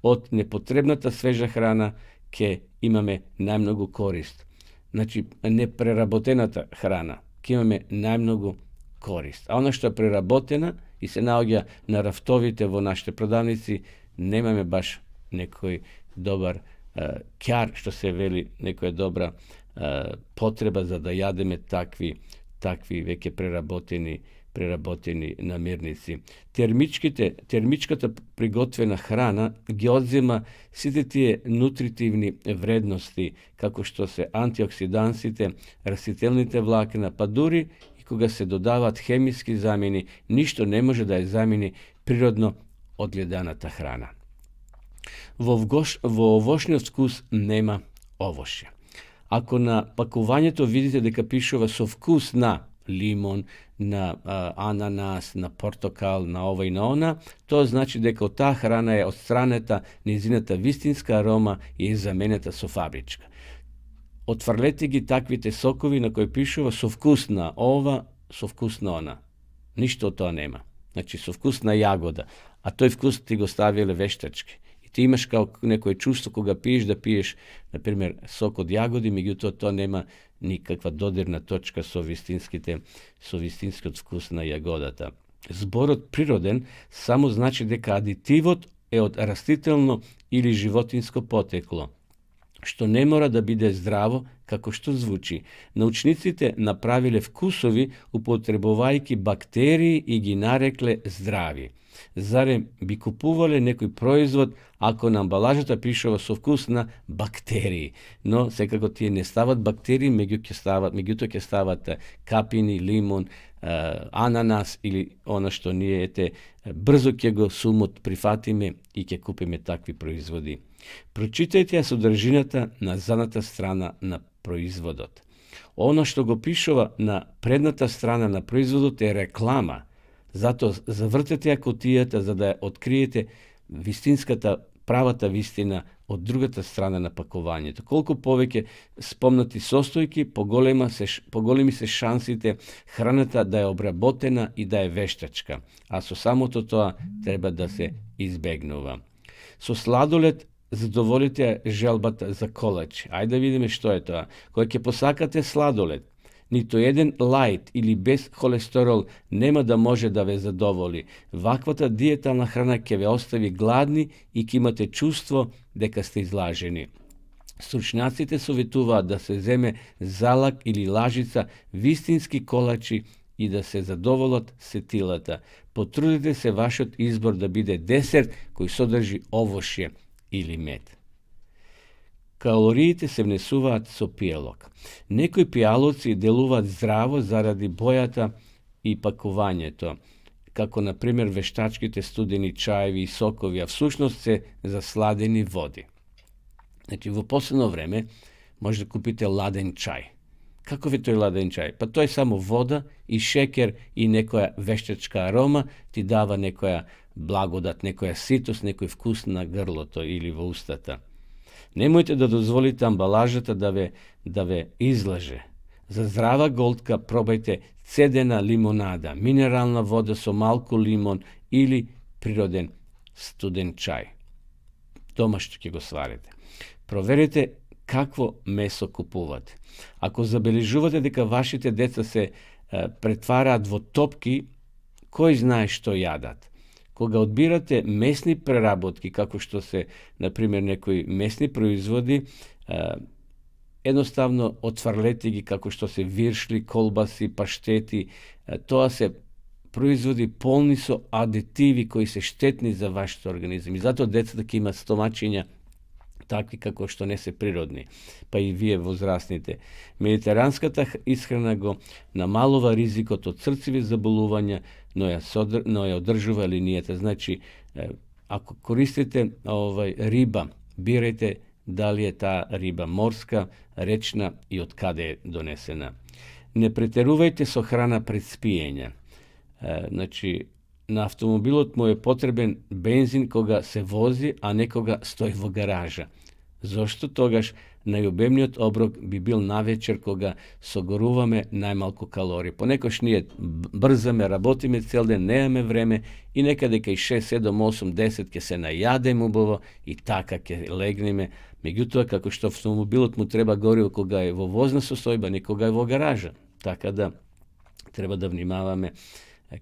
од непотребната свежа храна, ќе имаме најмногу корист. Значи, непреработената храна, ќе имаме најмногу корист. А она што е преработена и се наоѓа на рафтовите во нашите продавници, немаме баш некој добар ќар, што се вели, некоја добра потреба за да јадеме такви веќе преработени намирници. Термичката приготвена храна ги одзема сите тие нутритивни вредности, како што се антиоксидансите, растителните влакна, па дури и кога се додаваат хемиски замени, ништо не може да ја замени природно одгледаната храна. Во овошниот вкус нема овошје. Ако на пакувањето видите дека пишува со вкус на лимон, на ананас, на портокал, на ова и на она, тоа значи дека од таа храна е отстранета низината вистинска арома и е заменета со фабричка. Отфрлете ги таквите сокови на кои пишува со вкус на ова, со вкус на она. Ништо од тоа нема. Значи со вкус на јагода, а тој вкус ти го ставиле вештачки. Ти имаш као некој чувство кога пиеш да пиеш, например, сок од јагоди, меѓутоа тоа нема никаква додирна точка со вистинскиот вкус на јагодата. Зборот природен само значи дека адитивот е од растително или животинско потекло, што не мора да биде здраво како што звучи. Научниците направиле вкусови употребувајќи бактерии и ги нарекле здрави. Зарем би купувале некој производ ако на амбалажата пишува со вкус на бактерии, но секако тие не стават бактерии, меѓутоа ќе стават капини, лимон, ананас или она што ние брзо ќе го сумот прифатиме и ќе купиме такви производи. Прочитајте ја содржината на задната страна на производот. Она што го пишува на предната страна на производот е реклама. Затоа завртете ја кутијата за да ја откриете правата вистина од другата страна на пакувањето. Колку повеќе спомнати состојки, поголеми се шансите храната да е обработена и да е вештачка, а со самото тоа треба да се избегнува. Со сладолед задоволите желбата за колач. Ајде да видиме што е тоа. Кога ќе посакате сладолед, нито еден лајт или без холестерол нема да може да ве задоволи. Ваквата диетална храна ќе ве остави гладни и ќе имате чувство дека сте излажени. Стручњаците советуваат да се земе залак или лажица вистински колачи и да се задоволат сетилата. Потрудете се вашиот избор да биде десерт кој содржи овошје или мед. Калориите се внесуваат со пијалок. Некои пијалоци делуваат здраво заради бојата и пакувањето, како на пример вештачките студени чаеви и сокови, а всушност се засладени води. Значи, во последно време може да купите ладен чај. Каков е тој ладен чај? Па тој е само вода и шекер и некоја вештачка арома ти дава некоја благодат, некоја ситост, некој вкус на грлото или во устата. Немојте да дозволите амбалажата да ве излаже. За здрава голтка пробајте цедена лимонада, минерална вода со малку лимон или природен студен чај. Дома што ќе го сварите. Проверете какво месо купувате. Ако забележувате дека вашите деца се претвараат во топки, кој знае што јадат? Кога одбирате месни преработки, како што се, например, некои месни производи, едноставно отфрлете ги како што се виршли, колбаси, паштети. Тоа се производи полни со адитиви кои се штетни за вашиот организам. И затоа децата ќе имат стомачиња такви како што не се природни, па и вие возрастните. Медитеранската исхрана го намалува ризикот од срцеви заболувања, но ја одржува линијата. Значи, ако користите риба, бирајте дали е таа риба морска, речна и од каде е донесена. Не претерувајте со храна пред спиење. Значи, на автомобилот му е потребен бензин кога се вози, а не кога стои во гаража. Зошто тогаш najobemniот оброк би бил навечер кога согоруваме најмалку калории. Понекош ние брзаме, работиме цел ден, немаме време и некаде кај 6, 7, 8, 10 ќе се најадеме убаво и така ќе легнеме. Меѓутоа, како што автомобилот му треба гориво кога е во возна состојба, не кога е во гаража. Така да треба да внимаваме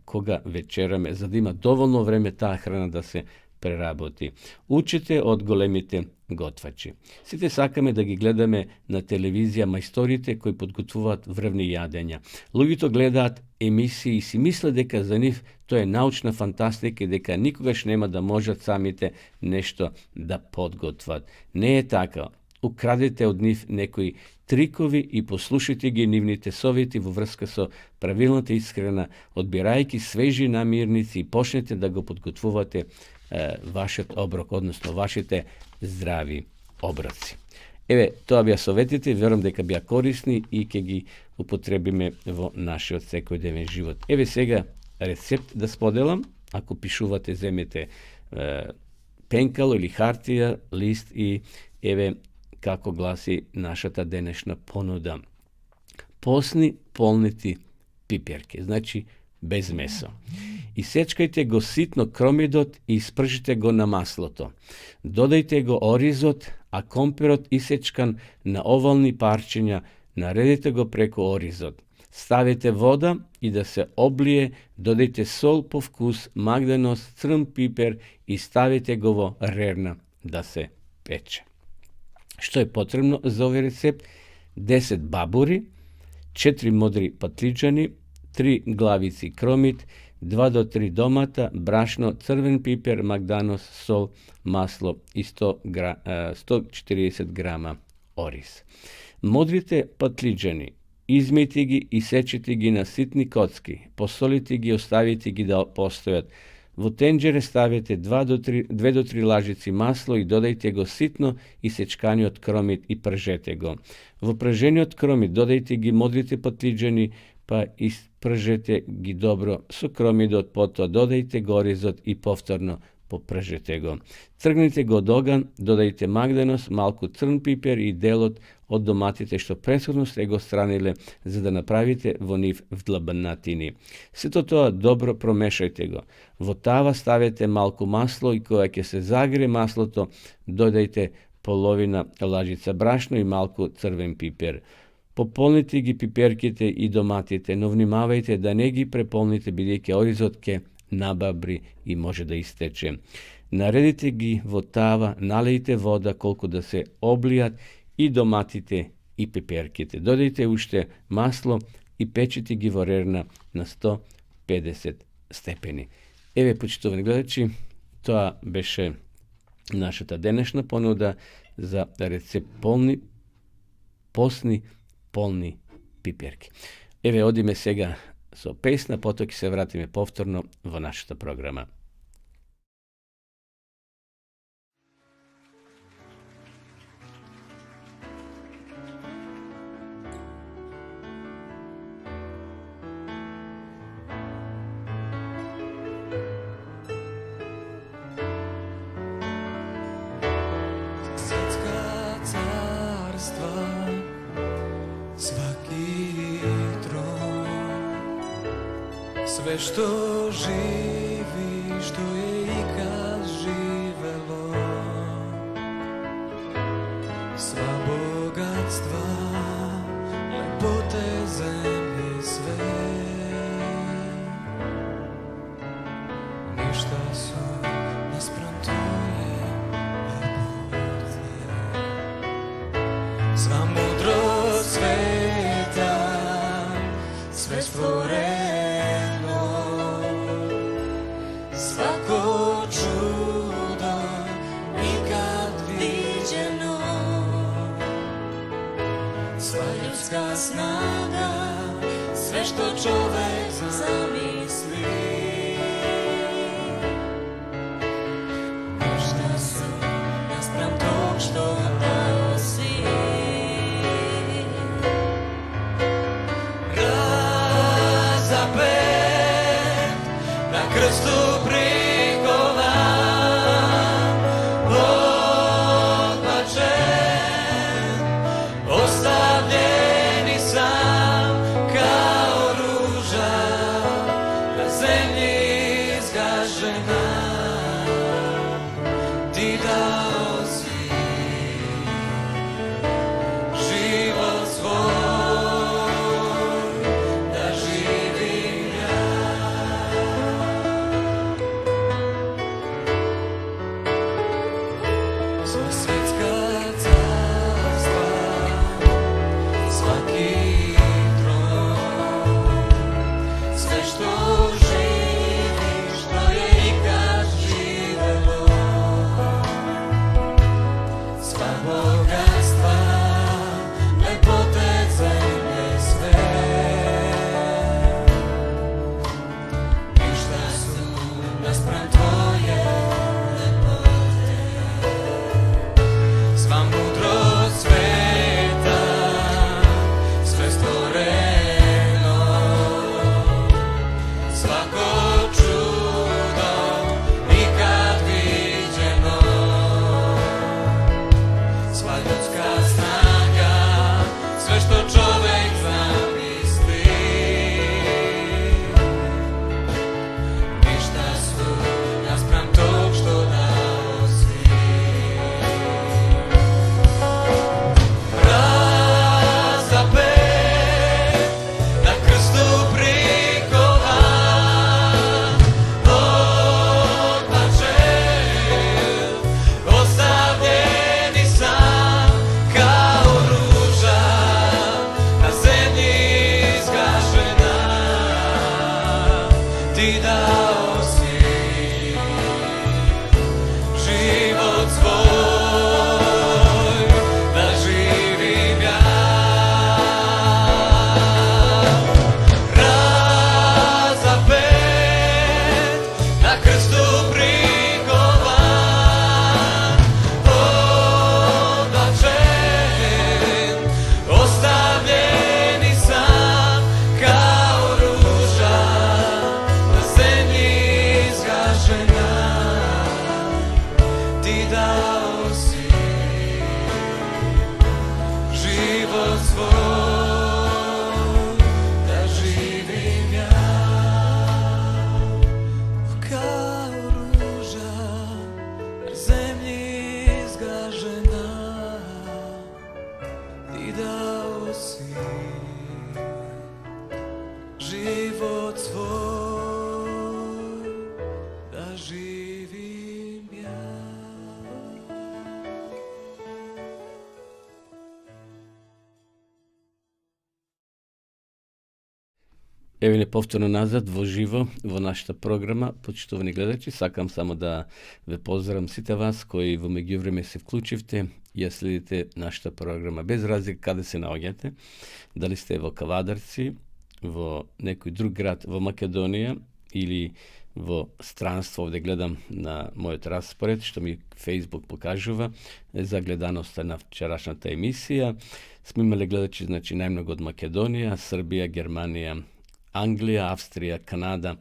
кога вечераме, за да има доволно време таа храна да се преработи. Учете од големите готвачи. Сите сакаме да ги гледаме на телевизија мајсторите кои подготвуваат врвни јадења. Луѓето гледаат емисии и си мислат дека за нив тоа е научна фантастика и дека никогаш нема да можат самите нешто да подготват. Не е така. Украдете од нив некои трикови и послушайте ги нивните совети во врска со правилната исхрана, одбирајќи свежи намирници и почнете да го подготвувате вашиот оброк, односно вашите здрави оброци. Еве, тоа беа советите, верувам дека беа корисни и ќе ги употребиме во нашиот секојдневен живот. Еве сега рецепт да споделам. Ако пишувате, земете пенкало или хартија, лист и еве како гласи нашата денешна понуда. Посни полнити пиперки, значи без месо. Исечкајте го ситно кромидот и испржите го на маслото. Додајте го оризот, а компирот исечкан на овални парчиња, наредите го преку оризот. Ставите вода и да се облие, додајте сол по вкус, магденост, црн пипер и ставите го во рерна да се пече. Што е потребно за овој рецепт? 10 бабури, 4 модри патлиџани, 3 главици кромит, 2 до 3 домата, брашно, црвен пипер, магданос, сол, масло и 140 грама ориз. Модрите патлиџани, измејте ги и сечете ги на ситни коцки, посолите ги и оставите ги да постојат. Во тенџере ставите 2 до 3 лажици масло и додајте го ситно исечканиот кромит и пржете го. Во пржениот кромит додајте ги модрите патлиџани, па испржете ги добро со кромидот, потоа додајте го оризот и повторно попржете го. Тргнете го од оган, додајте магденост, малку црн пипер и делот од доматите што претходно сте го страниле, за да направите во нив вдлабнатини. Сето тоа добро промешајте го. Во тава ставете малку масло и кога ќе се загре маслото, додајте половина лажица брашно и малку црвен пипер. Пополните ги пиперките и доматите, но внимавајте да не ги преполните, бидејќи оризот ќе набабри и може да истече. Наредите ги во тава, налејте вода колку да се облијат и доматите и пиперките. Додајте уште масло и печете ги во рерна на 150 степени. Еве, почитувани гледачи, тоа беше нашата денешна понуда за рецепт посни полни пиперки. Еве, одиме сега со песна, потоа ќе се вратиме повторно во нашата програма. Све што живи, што е ikad живело, sva bogatstva, lepote zemlje sve, ništa su naspram tvoje lepote. Sva mudrost sveta, sve stvoreno, svako čudo nikad viđeno, sva ljudska snaga, sve što čovek zamisli, ništa su naspram tog što dao si. Razapet na krstu prikovan, odbačen Evo je повторно назад во живо во нашата програма. Почитувани гледачи, сакам само да ве поздравам сите вас кои во меѓувреме се вклучивте и ја следите нашата програма без разлика каде се наоѓате. Дали сте во Кавадарци, во некој друг град во Македонија или во странство, овде гледам на мојот распоред, што ми Facebook покажува за гледаноста на вчерашната емисија. Сме имале гледачи, значи, најмногу од Македонија, Србија, Германија, Англија, Австрија, Канада,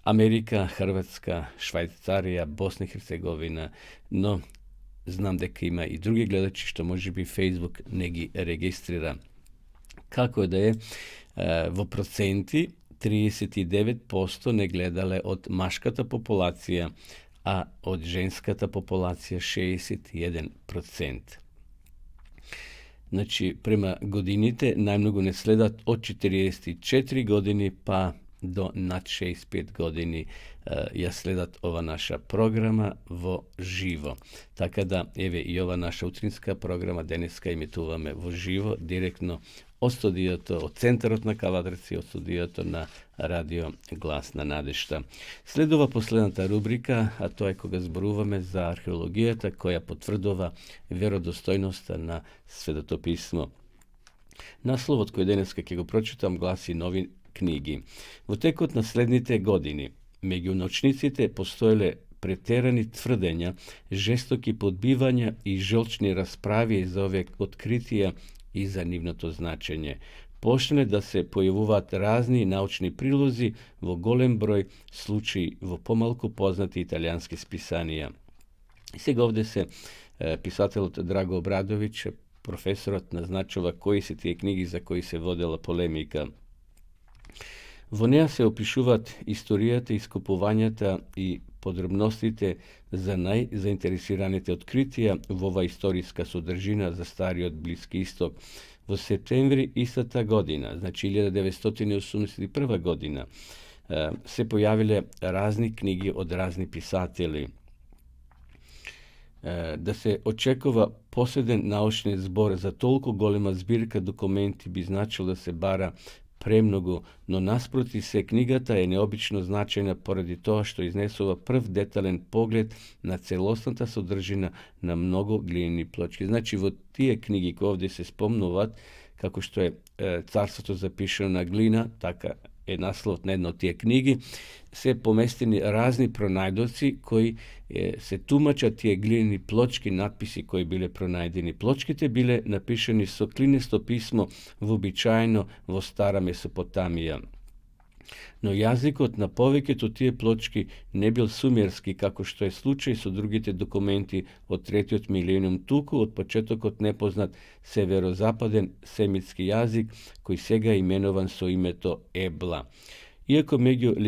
Америка, Хрватска, Швајцарија, Босна и Херцеговина, но знам дека има и други гледачи што можеби Facebook не ги регистрира. Како е да е, во проценти 39% не гледале од машката популација, а од женската популација 61%. Значи, према годините, најмногу не следат од 44 години па до над 65 години ја следат ова наша програма во живо. Така да, еве и ова наша утринска програма денеска емитуваме во живо, директно од студиото, од центарот на Кавадарци, од студиото на Радио Глас на надежта. Следува последната рубрика, а тоа е кога зборуваме за археологијата која потврдува веродостојноста на Светото писмо. Насловот кој денеска ќе го прочитам гласи нови книги. Во текот на следните години, меѓу научниците постоеле претерани тврдења, жестоки подбивања и желчни расправи за овие откритија и за нивното значење. Почнале да се појавуваат разни научни прилози во голем број случаи во помалку познати италијански списанија. И сега овде се писателот Драго Обрадовиќ, професорот, назначува кои се тие книги за кои се водела полемика. Во неа се опишуваат историјата, искупувањата и подробностите за најзаинтересираните откритија во ова историска содржина за Стариот Блиски Исток. Во септември истата година, значи 1981 година, се појавиле разни книги од разни писатели. Да се очекува поседен научен збор за толку голема збирка документи би значило да се бара премногу, но наспроти се книгата е необично значајна поради тоа што изнесува прв детален поглед на целосната содржина на многу глинени плочки. Значи во тие книги кои овде се спомнуваат, како што е Царството запишано на глина, така е насловот на една од тие книги, се поместени разни пронајдоци кои се тумачат тие глинени плочки, надписи кои биле пронајдени. Плочките биле напишани со клинесто писмо вообичаено во Стара Месопотамија. Но јазикот на повеќето тие плочки не бил сумерски, како што е случај со другите документи од третиот милениум, туку од почетокот непознат северозападен семитски јазик, кој сега е именован со името Ебла. Иако меѓу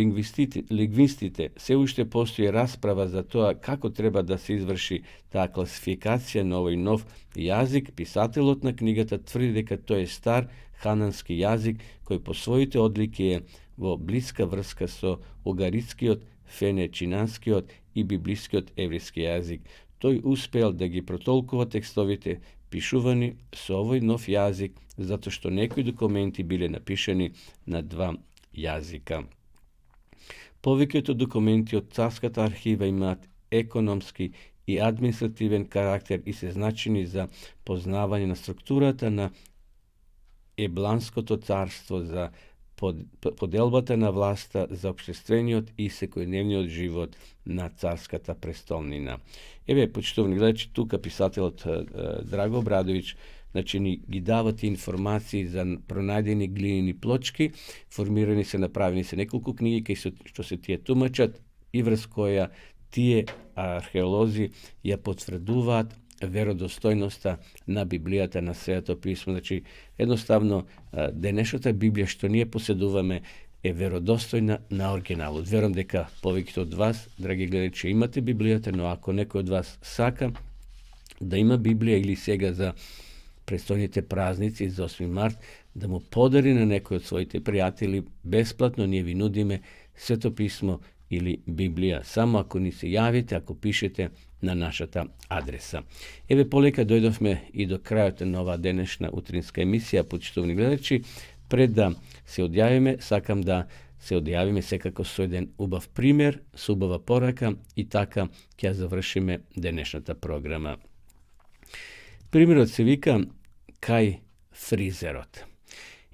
лингвистите се уште постои расправа за тоа како треба да се изврши таа класификација на овој нов јазик, писателот на книгата тврди дека тој е стар ханански јазик кој по своите одлики е во блиска врска со угаритскиот, фенечинанскиот и библискиот еврејски јазик. Тој успеал да ги протолкува текстовите пишувани со овој нов јазик, затоа што некои документи биле напишани на два јазика. Повеќето документи од царската архива имаат економски и административен карактер и се значени за познавање на структурата на Ебланското царство, за поделбата на власта, за општествениот и секојдневниот живот на царската престолнина. Еве, почитувани гледачи, тука писателот Драго Обрадовиќ значи ни ги дават информации за пронајдени глинени плочки, формирани се, направени се неколку книги што се тие тумачат и врз која тие археолози ја потврдуваат веродостојноста на Библијата, на Светото писмо. Значи, едноставно, денешната Библија што ние поседуваме е веродостојна на оригиналот. Верам дека повеќето од вас, драги гледачи, имате Библијата, но ако некој од вас сака да има Библија или сега за престојните празници за 8 март, да му подари на некој од своите пријатели бесплатно, ние ви нудиме Свето писмо или Библија, само ако ни се јавите, ако пишете на нашата адреса. Еве, полека дојдовме и до крајот на оваа денешна утринска емисија, почитувани гледачи. Пред да се одјавиме, сакам да се одјавиме секако со еден убав пример, со убава порака и така ќе завршиме денешната програма. Примерот се вика кај фризерот.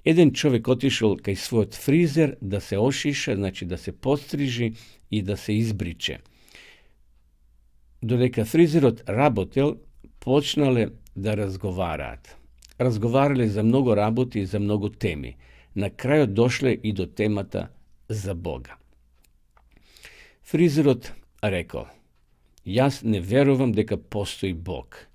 Еден човек отишол кај својот фризер да се ошиша, значи да се подстрижи и да се избриче. Додека фризерот работел, почнале да разговараат. Разговарале за многу работи и за многу теми. На крајот дошле и до темата за Бога. Фризерот рекол: "Јас не верувам дека постои Бог."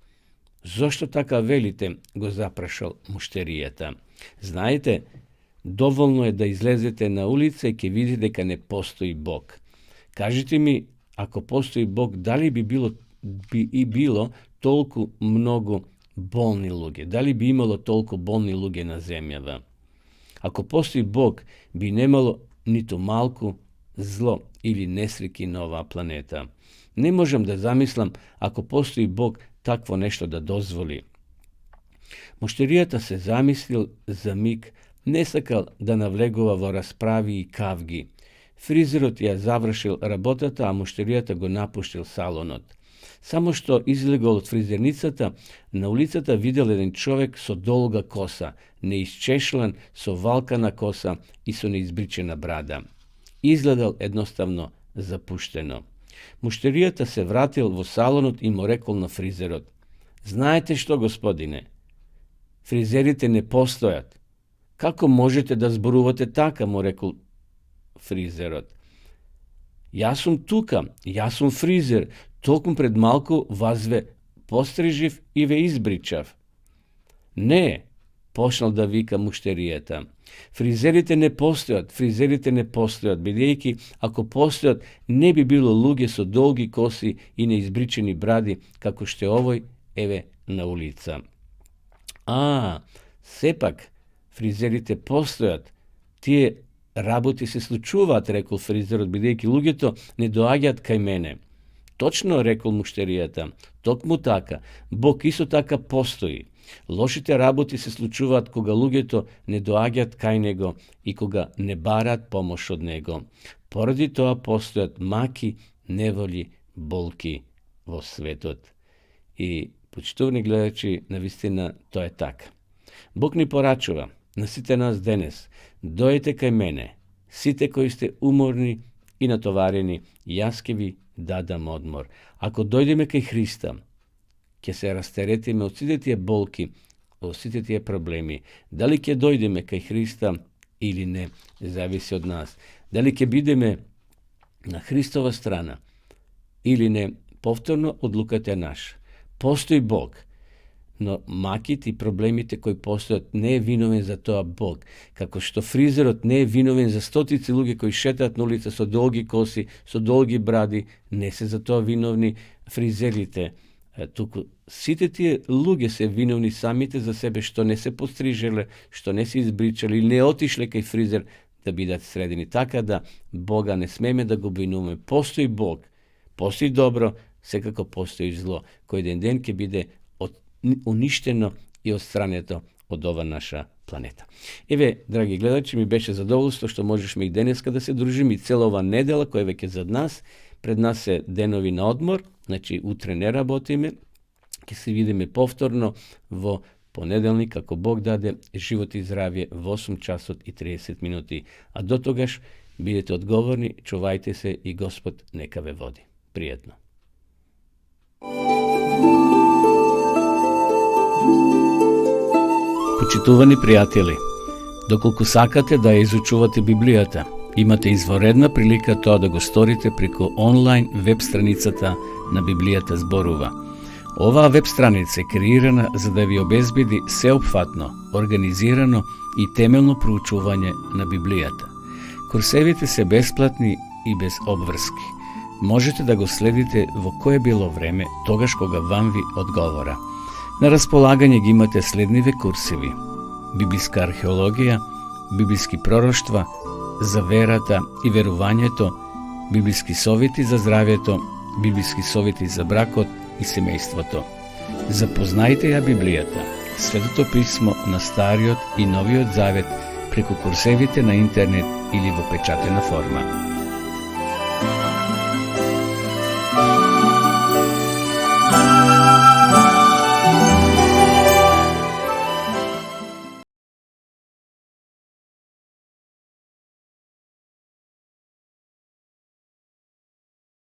"Зошто така велите?" го запрашал муштеријата. "Знаете, доволно е да излезете на улица и ќе видите дека не постои Бог. Кажете ми, ако постои Бог, дали би било толку многу болни луѓе? Дали би имало толку болни луѓе на земјава? Ако постои Бог, би немало ниту малку зло или несреќи на оваа планета. Не можам да замислам, ако постои Бог, такво нешто да дозволи." Муштеријата се замислил за миг, не сакал да навлегува во расправи и кавги. Фризерот ја завршил работата, а муштеријата го напуштил салонот. Само што излегол од фризерницата, на улицата видел еден човек со долга коса, неисчешлан, со валкана коса и со неизбричена брада. Изгледал едноставно запуштено. Муштеријата се вратил во салонот и му рекол на фризерот: "Знаете што, господине? Фризерите не постојат." "Како можете да зборувате така?" му рекол фризерот. "Јас сум тука, јас сум фризер, токму пред малку вас ве пострижив и ве избричав." "Не," почнал да вика муштеријата. "Фризерите не постојат, фризерите не постојат, бидејќи ако постојат, не би било луѓе со долги коси и неизбричени бради, како што е овој, еве, на улица." Сепак, фризерите постојат, тие работи се случуваат," рекол фризерот, "бидејќи луѓето не доаѓаат кај мене." "Точно," рекол муштеријата, "токму така, Бог исто така постои. Лошите работи се случуваат кога луѓето не доаѓаат кај него и кога не бараат помош од него. Поради тоа постојат маки, неволи, болки во светот." И, почитувани гледачи, навистина тоа е така. Бог ни порачува на сите нас денес: "Дојдете кај мене, сите кои сте уморни и натоварени, јас ќе ви дадам одмор." Ако дојдеме кај Христа, ќе се растеретиме од сите тие болки, од сите тие проблеми. Дали ќе дојдеме кај Христа или не, зависи од нас. Дали ќе бидеме на Христова страна или не, повторно одлуката е наша. Постои Бог, но маките и проблемите кои постојат, не е виновен за тоа Бог. Како што фризерот не е виновен за стотици луѓе кои шетаат на улица со долги коси, со долги бради, не се за тоа виновни фризерите. Туку сите тие луѓе се виновни самите за себе што не се пострижеле, што не се избричале или не отишле кај фризер да бидат средени. Така да Бога не смеме да го обвинуваме. Постои Бог, постои добро, секако постои зло, кој ден ќе биде уништено и отстрането од ова наша планета. Еве, драги гледачи, ми беше задоволство што можешме и денеска да се дружиме и цела ова недела која веќе зад нас. Пред нас се денови на одмор, значи утре не работиме, ќе се видиме повторно во понеделник, ако Бог даде, живот и здравје во 8 часот и 30 минути. А до тогаш бидете одговорни, чувајте се и Господ нека ве води. Пријатно. Почитувани пријатели, доколку сакате да ја изучувате Библијата, имате изворедна прилика тоа да го сторите преку онлайн веб страницата на Библијата зборува. Оваа веб страница е креирана за да ви обезбеди сеопфатно, организирано и темелно проучување на Библијата. Курсевите се бесплатни и без обврски. Можете да го следите во кое било време, тогаш кога вам ви одговора. На располагање ги имате следниве курсеви: библиска археологија, библиски пророштва, за верата и верувањето, библиски совети за здравјето, библиски совети за бракот и семејството. Запознајте ја Библијата, Светото писмо на Стариот и Новиот Завет, преку курсевите на интернет или во печатена форма.